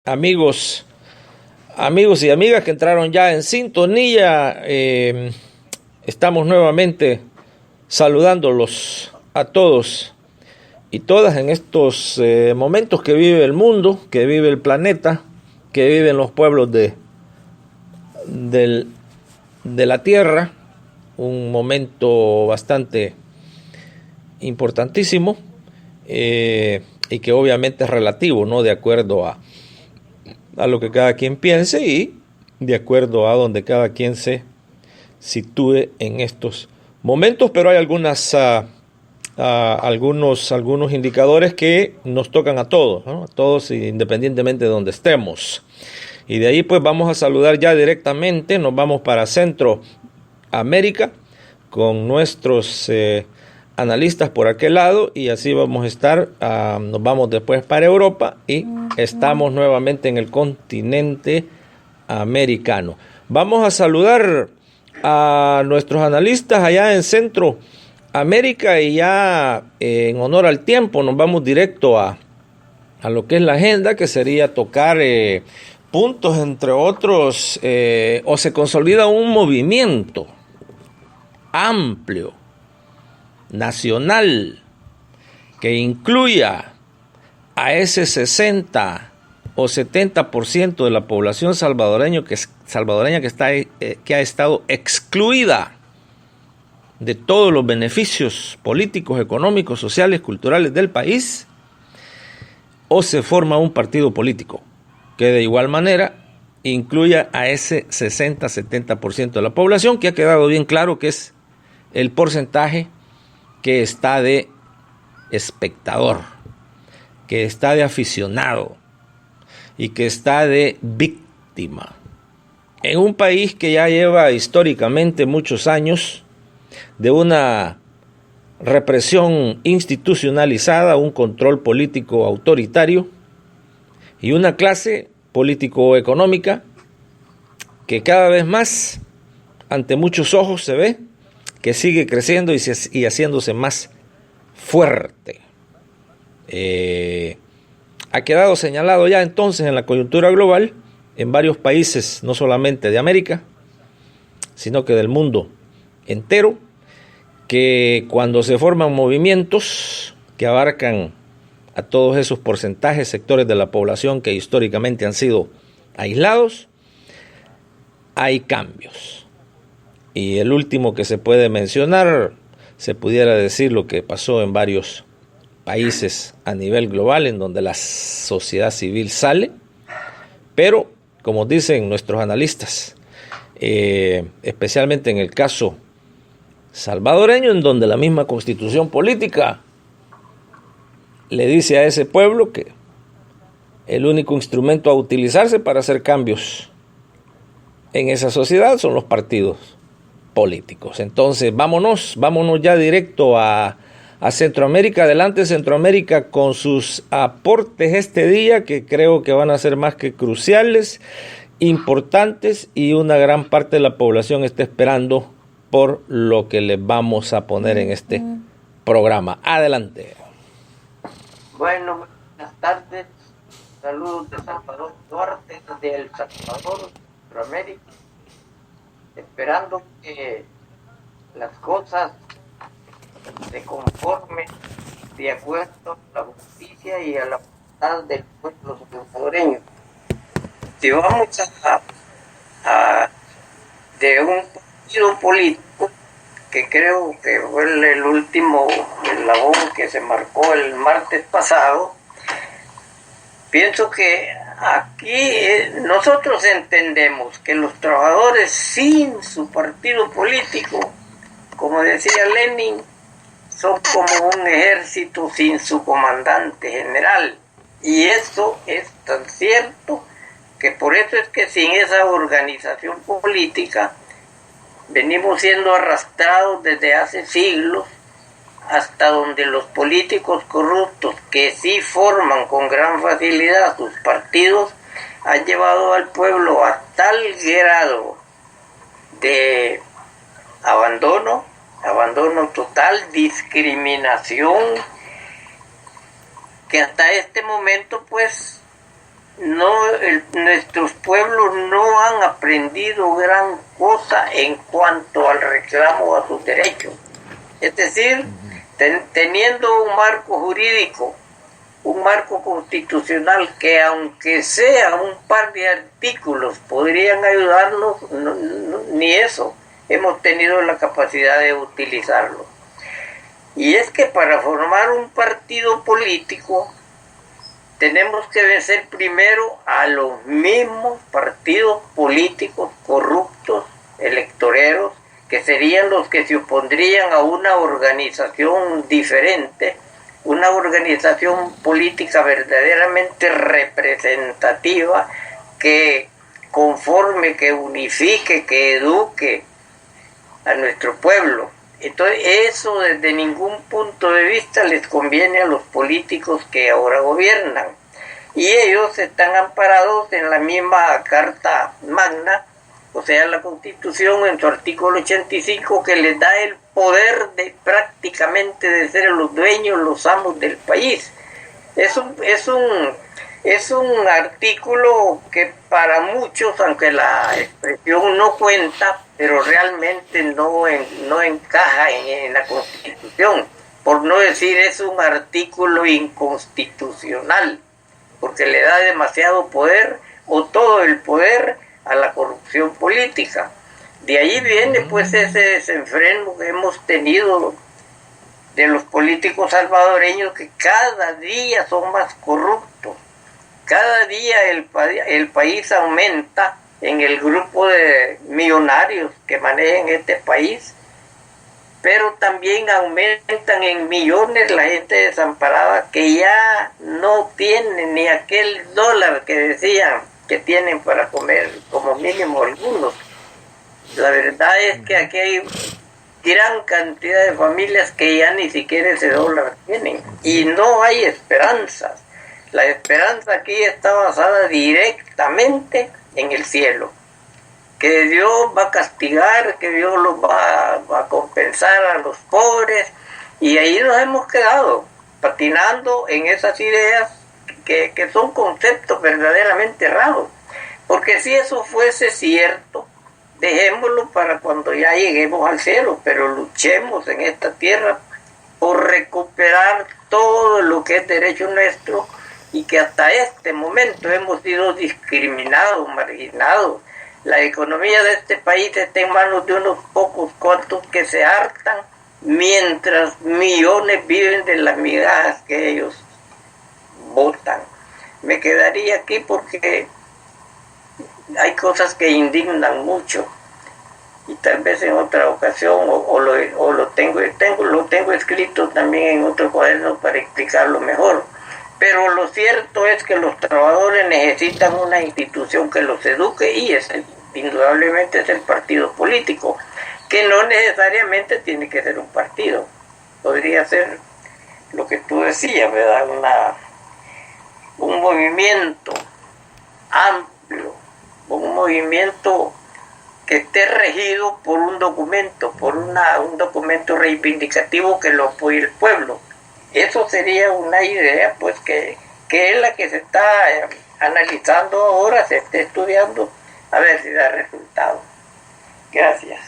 Amigos, amigos y amigas que entraron ya en sintonía, estamos nuevamente saludándolos a todos y todas en estos momentos que vive el mundo, que vive el planeta, que viven los pueblos de la Tierra, un momento bastante importantísimo y que obviamente es relativo, ¿no? De acuerdo a lo que cada quien piense y de acuerdo a donde cada quien se sitúe en estos momentos, pero hay algunos indicadores que nos tocan a todos, ¿no? A todos independientemente de donde estemos. Y de ahí pues vamos a saludar ya directamente, nos vamos para Centroamérica con nuestros analistas por aquel lado, y así vamos a estar, nos vamos después para Europa y estamos nuevamente en el continente americano. Vamos a saludar a nuestros analistas allá en Centroamérica y ya en honor al tiempo nos vamos directo a lo que es la agenda, que sería tocar puntos, entre otros, o se consolida un movimiento amplio nacional que incluya a ese 60 o 70% de la población salvadoreña que ha estado excluida de todos los beneficios políticos, económicos, sociales, culturales del país, o se forma un partido político que de igual manera incluya a ese 60-70% de la población, que ha quedado bien claro que es el porcentaje que está de espectador, que está de aficionado y que está de víctima. En un país que ya lleva históricamente muchos años de una represión institucionalizada, un control político autoritario y una clase político-económica que cada vez más, ante muchos ojos, se ve que sigue creciendo y haciéndose más fuerte. Ha quedado señalado ya entonces en la coyuntura global, en varios países, no solamente de América, sino que del mundo entero, que cuando se forman movimientos que abarcan a todos esos porcentajes, sectores de la población que históricamente han sido aislados, hay cambios. Y el último que se puede mencionar, se pudiera decir lo que pasó en varios países a nivel global, en donde la sociedad civil sale, pero como dicen nuestros analistas, especialmente en el caso salvadoreño, en donde la misma constitución política le dice a ese pueblo que el único instrumento a utilizarse para hacer cambios en esa sociedad son los partidos políticos. Entonces vámonos ya directo a Centroamérica. Adelante Centroamérica con sus aportes este día, que creo que van a ser más que cruciales, importantes, y una gran parte de la población está esperando por lo que les vamos a poner en este programa. Adelante. Bueno, buenas tardes. Saludos de Salvador Duarte, desde El Salvador, Centroamérica. Esperando que las cosas se conformen de acuerdo a la justicia y a la voluntad del pueblo salvadoreño. Si vamos de un partido político que creo que fue el último eslabón que se marcó el martes pasado, pienso que aquí nosotros entendemos que los trabajadores sin su partido político, como decía Lenin, son como un ejército sin su comandante general. Y eso es tan cierto que por eso es que sin esa organización política venimos siendo arrastrados desde hace siglos hasta donde los políticos corruptos, que sí forman con gran facilidad sus partidos, han llevado al pueblo a tal grado de abandono total, discriminación, que hasta este momento pues nuestros pueblos no han aprendido gran cosa en cuanto al reclamo a sus derechos. Es decir, teniendo un marco jurídico, un marco constitucional que aunque sea un par de artículos podrían ayudarnos, ni eso hemos tenido la capacidad de utilizarlo. Y es que para formar un partido político tenemos que vencer primero a los mismos partidos políticos corruptos, electoreros, que serían los que se opondrían a una organización diferente, una organización política verdaderamente representativa, que conforme, que unifique, que eduque a nuestro pueblo. Entonces eso desde ningún punto de vista les conviene a los políticos que ahora gobiernan. Y ellos están amparados en la misma Carta Magna, o sea, la Constitución en su artículo 85, que les da el poder de prácticamente de ser los dueños, los amos del país. Es un artículo que para muchos, aunque la expresión no cuenta, pero realmente no encaja en la Constitución. Por no decir, es un artículo inconstitucional, porque le da demasiado poder o todo el poder a la corrupción política. De ahí viene pues ese desenfreno que hemos tenido de los políticos salvadoreños, que cada día son más corruptos. Cada día el país aumenta en el grupo de millonarios que manejan este país, pero también aumentan en millones la gente desamparada que ya no tiene ni aquel dólar que decían que tienen para comer, como mínimo algunos. La verdad es que aquí hay gran cantidad de familias que ya ni siquiera ese dólar tienen, y no hay esperanzas. La esperanza aquí está basada directamente en el cielo, que Dios va a castigar, que Dios los va a compensar a los pobres, y ahí nos hemos quedado patinando en esas ideas que son conceptos verdaderamente raros. Porque si eso fuese cierto, dejémoslo para cuando ya lleguemos al cielo, pero luchemos en esta tierra por recuperar todo lo que es derecho nuestro, y que hasta este momento hemos sido discriminados, marginados. La economía de este país está en manos de unos pocos cuantos que se hartan, mientras millones viven de las migajas que ellos botan. Me quedaría aquí porque hay cosas que indignan mucho, y tal vez en otra ocasión lo tengo escrito también en otro cuaderno para explicarlo mejor. Pero lo cierto es que los trabajadores necesitan una institución que los eduque, y indudablemente es el partido político, que no necesariamente tiene que ser un partido. Podría ser lo que tú decías, ¿verdad? Un movimiento amplio, un movimiento que esté regido por un documento, un documento reivindicativo que lo apoye el pueblo. Eso sería una idea pues que es la que se está analizando ahora, se está estudiando, a ver si da resultado. Gracias.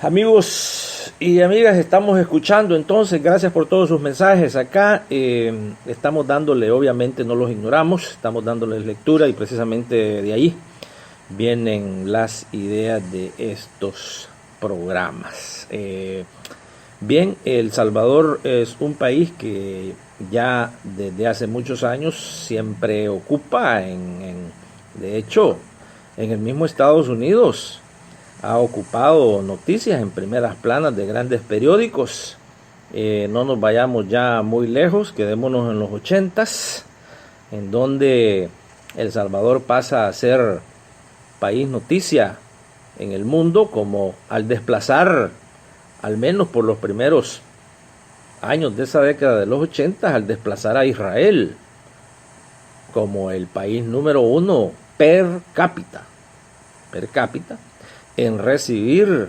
Amigos y amigas, estamos escuchando entonces, gracias por todos sus mensajes acá. Estamos dándole, obviamente no los ignoramos, estamos dándoles lectura, y precisamente de ahí vienen las ideas de estos programas. Bien, El Salvador es un país que ya desde hace muchos años siempre ocupa, de hecho, en el mismo Estados Unidos ha ocupado noticias en primeras planas de grandes periódicos. No nos vayamos ya muy lejos, quedémonos en los 80s, en donde El Salvador pasa a ser país noticia en el mundo, como al desplazar, al menos por los primeros años de esa década de los 80, al desplazar a Israel como el país número 1 per cápita en recibir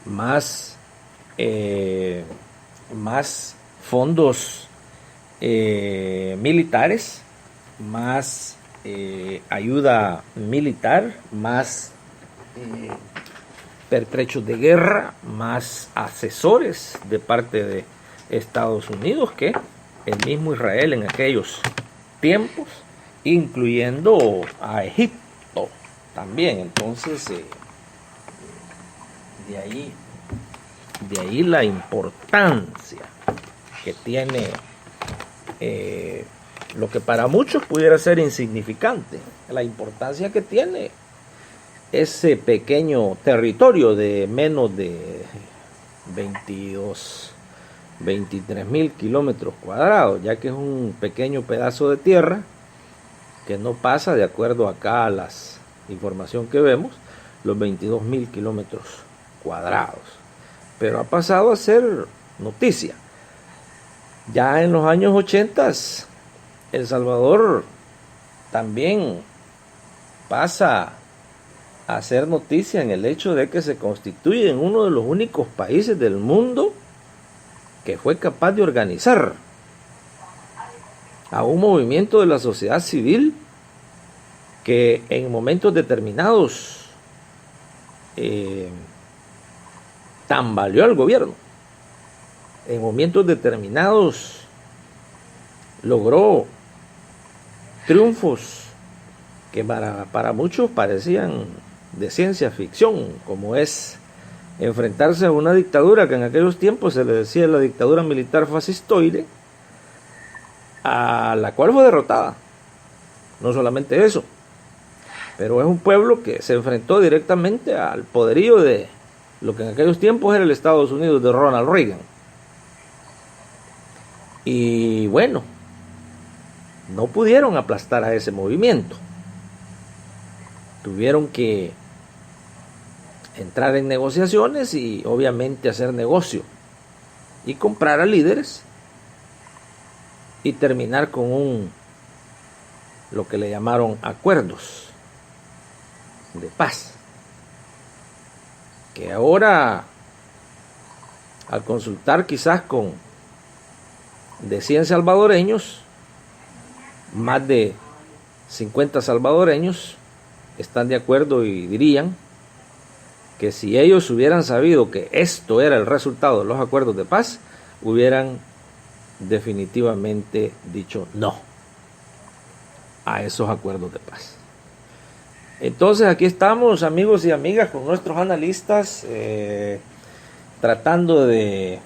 más fondos militares, más ayuda militar, más pertrechos de guerra, más asesores de parte de Estados Unidos que el mismo Israel en aquellos tiempos, incluyendo a Egipto también. Entonces, de ahí la importancia que tiene lo que para muchos pudiera ser insignificante, la importancia que tiene ese pequeño territorio de menos de 23.000 kilómetros cuadrados, ya que es un pequeño pedazo de tierra que no pasa, de acuerdo acá a la información que vemos, los 22.000 kilómetros cuadrados, pero ha pasado a ser noticia. Ya en los años 80 El Salvador también pasa a hacer noticia en el hecho de que se constituye en uno de los únicos países del mundo que fue capaz de organizar a un movimiento de la sociedad civil que en momentos determinados tambaleó al gobierno. En momentos determinados logró triunfos que para muchos parecían de ciencia ficción, como es enfrentarse a una dictadura que en aquellos tiempos se le decía la dictadura militar fascistoide, a la cual fue derrotada. No solamente eso, pero es un pueblo que se enfrentó directamente al poderío de lo que en aquellos tiempos era el Estados Unidos de Ronald Reagan. Y bueno, no pudieron aplastar a ese movimiento. Tuvieron que entrar en negociaciones y obviamente hacer negocio y comprar a líderes y terminar con lo que le llamaron acuerdos de paz, que ahora, al consultar quizás con de 100 salvadoreños, más de 50 salvadoreños están de acuerdo y dirían que si ellos hubieran sabido que esto era el resultado de los acuerdos de paz, hubieran definitivamente dicho no a esos acuerdos de paz. Entonces aquí estamos, amigos y amigas, con nuestros analistas, tratando de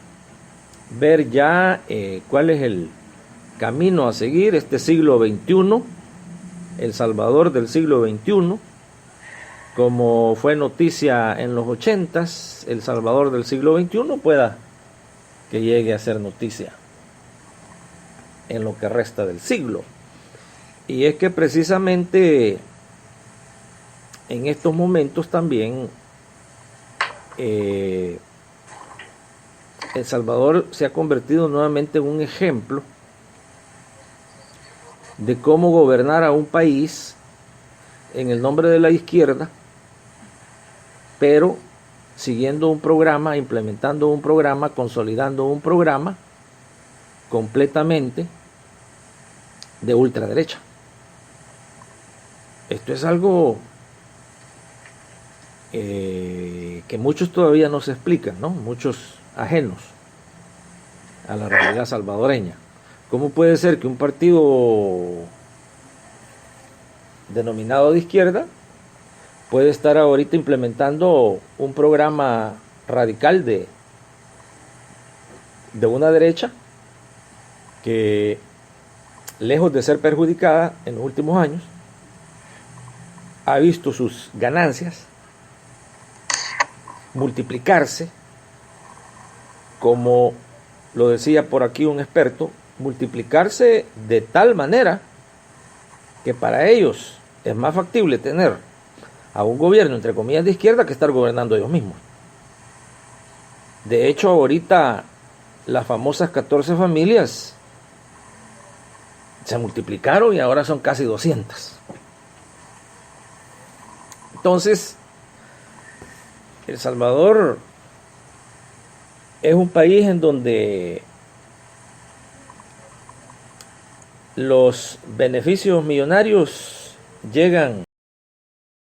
ver ya cuál es el camino a seguir, este siglo XXI, El Salvador del siglo XXI, como fue noticia en los 80s, El Salvador del siglo XXI pueda que llegue a ser noticia en lo que resta del siglo. Y es que precisamente en estos momentos también El Salvador se ha convertido nuevamente en un ejemplo de cómo gobernar a un país en el nombre de la izquierda, pero siguiendo un programa, implementando un programa, consolidando un programa completamente de ultraderecha. Esto es algo que muchos todavía no se explican, ¿no? Muchos ajenos a la realidad salvadoreña. ¿Cómo puede ser que un partido denominado de izquierda puede estar ahorita implementando un programa radical de una derecha que, lejos de ser perjudicada en los últimos años, ha visto sus ganancias multiplicarse, como lo decía por aquí un experto, multiplicarse de tal manera que para ellos es más factible tener a un gobierno, entre comillas, de izquierda que estar gobernando ellos mismos. De hecho, ahorita las famosas 14 familias se multiplicaron y ahora son casi 200. Entonces, El Salvador es un país en donde los beneficios millonarios llegan